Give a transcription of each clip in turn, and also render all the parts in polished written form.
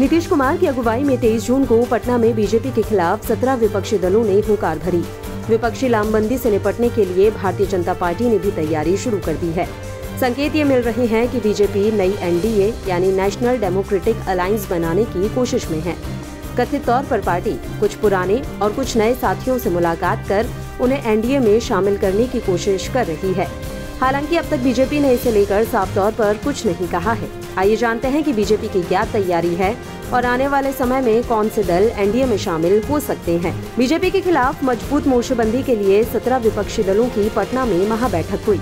नीतीश कुमार की अगुवाई में 23 जून को पटना में बीजेपी के खिलाफ 17 विपक्षी दलों ने हुंकार भरी। विपक्षी लामबंदी से निपटने के लिए भारतीय जनता पार्टी ने भी तैयारी शुरू कर दी है। संकेत ये मिल रहे हैं कि बीजेपी नई एनडीए यानी नेशनल डेमोक्रेटिक अलायंस बनाने की कोशिश में है। कथित तौर पर पार्टी कुछ पुराने और कुछ नए साथियों से मुलाकात कर उन्हें एनडीए में शामिल करने की कोशिश कर रही है। हालांकि अब तक बीजेपी ने इसे लेकर साफ तौर पर कुछ नहीं कहा है। आइए जानते हैं कि बीजेपी की क्या तैयारी है और आने वाले समय में कौन से दल एनडीए में शामिल हो सकते हैं। बीजेपी के खिलाफ मजबूत मोर्चेबंदी के लिए 17 विपक्षी दलों की पटना में महाबैठक हुई।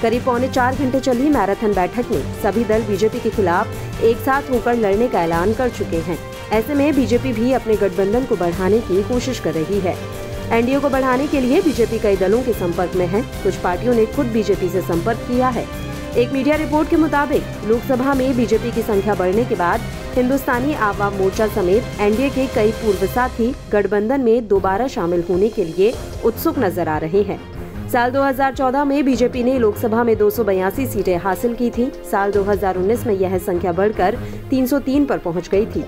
करीब 3.25 घंटे चली मैराथन बैठक में सभी दल बीजेपी के खिलाफ एक साथ होकर लड़ने का ऐलान कर चुके हैं। ऐसे में बीजेपी भी अपने गठबंधन को बढ़ाने की कोशिश कर रही है। एनडीए को बढ़ाने के लिए बीजेपी कई दलों के संपर्क में है। कुछ पार्टियों ने खुद बीजेपी से संपर्क किया है। एक मीडिया रिपोर्ट के मुताबिक लोकसभा में बीजेपी की संख्या बढ़ने के बाद हिंदुस्तानी आवाम मोर्चा समेत एनडीए के कई पूर्व साथी गठबंधन में दोबारा शामिल होने के लिए उत्सुक नजर आ रहे हैं। साल 2014 में बीजेपी ने लोकसभा में 282 सीटें हासिल की थी। साल 2019 में यह संख्या बढ़कर 303 पर पहुंच गई थी।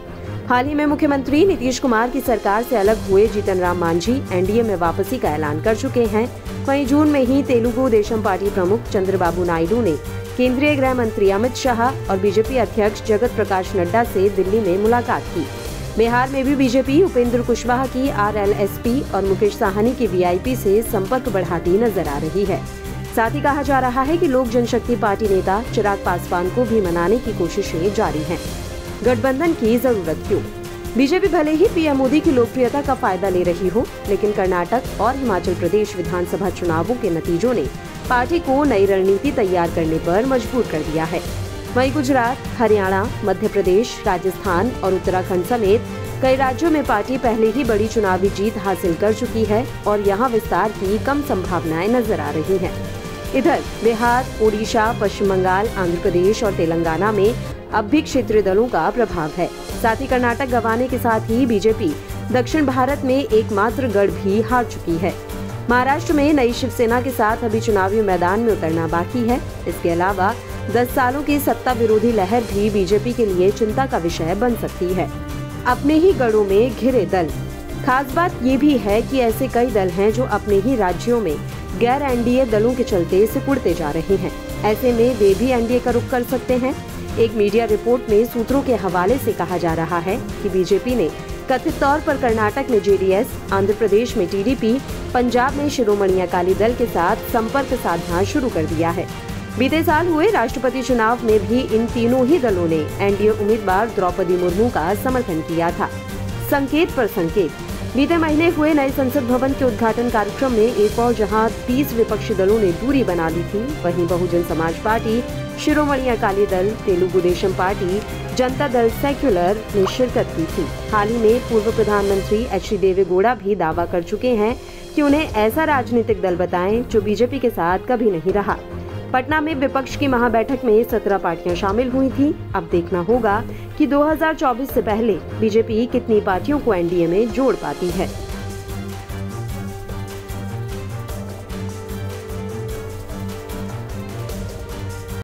हाल ही में मुख्यमंत्री नीतीश कुमार की सरकार से अलग हुए जीतन राम मांझी एनडीए में वापसी का ऐलान कर चुके हैं। वहीं जून में ही तेलुगु देशम पार्टी प्रमुख चंद्रबाबू नायडू ने केंद्रीय गृह मंत्री अमित शाह और बीजेपी अध्यक्ष जगत प्रकाश नड्डा से दिल्ली में मुलाकात की। बिहार में भी बीजेपी उपेंद्र कुशवाहा की आरएलएसपी और मुकेश साहनी की वीआईपी से संपर्क बढ़ाती नजर आ रही है। साथ ही कहा जा रहा है कि लोक जनशक्ति पार्टी नेता चिराग पासवान को भी मनाने की कोशिशें जारी हैं। गठबंधन की जरूरत क्यों? बीजेपी भले ही पीएम मोदी की लोकप्रियता का फायदा ले रही हो, लेकिन कर्नाटक और हिमाचल प्रदेश विधानसभा चुनावों के नतीजों ने पार्टी को नई रणनीति तैयार करने पर मजबूर कर दिया है। वहीं गुजरात, हरियाणा, मध्य प्रदेश, राजस्थान और उत्तराखंड समेत कई राज्यों में पार्टी पहले ही बड़ी चुनावी जीत हासिल कर चुकी है और यहां विस्तार की कम संभावनाएं नजर आ रही हैं। इधर बिहार, ओडिशा, पश्चिम बंगाल, आंध्र प्रदेश और तेलंगाना में अब भी क्षेत्रीय दलों का प्रभाव है। साथ ही कर्नाटक गंवाने के साथ ही बीजेपी दक्षिण भारत में एकमात्र गढ़ भी हार चुकी है। महाराष्ट्र में नई शिवसेना के साथ अभी चुनावी मैदान में उतरना बाकी है। इसके अलावा 10 सालों की सत्ता विरोधी लहर भी बीजेपी के लिए चिंता का विषय बन सकती है। अपने ही गढ़ों में घिरे दल। खास बात ये भी है कि ऐसे कई दल हैं जो अपने ही राज्यों में गैर एनडीए दलों के चलते सिकुड़ते जा रहे हैं। ऐसे में वे भी एनडीए का रुख कर सकते हैं। एक मीडिया रिपोर्ट में सूत्रों के हवाले से कहा जा रहा है कि बीजेपी ने कथित तौर पर कर्नाटक में जेडीएस, आंध्र प्रदेश में टीडीपी, पंजाब में शिरोमणि अकाली दल के साथ संपर्क साधना शुरू कर दिया है। बीते साल हुए राष्ट्रपति चुनाव में भी इन तीनों ही दलों ने एनडीए उम्मीदवार द्रौपदी मुर्मू का समर्थन किया था। संकेत पर संकेत। बीते महीने हुए नए संसद भवन के उद्घाटन कार्यक्रम में एक और जहां 30 विपक्षी दलों ने दूरी बना ली थी, वहीं Bahujan Samaj party, Shiromani Akali Dal, Telugu Desam party, Janata Dal secular ने शिरकत की थी। हाल ही में पूर्व प्रधानमंत्री एच.डी. देवेगौड़ा भी दावा कर चुके हैं कि उन्हें ऐसा राजनीतिक दल बताएं जो बीजेपी के साथ कभी नहीं रहा। पटना में विपक्ष की महाबैठक में 17 पार्टियां शामिल हुई थी। अब देखना होगा कि 2024 से पहले बीजेपी कितनी पार्टियों को एनडीए में जोड़ पाती है।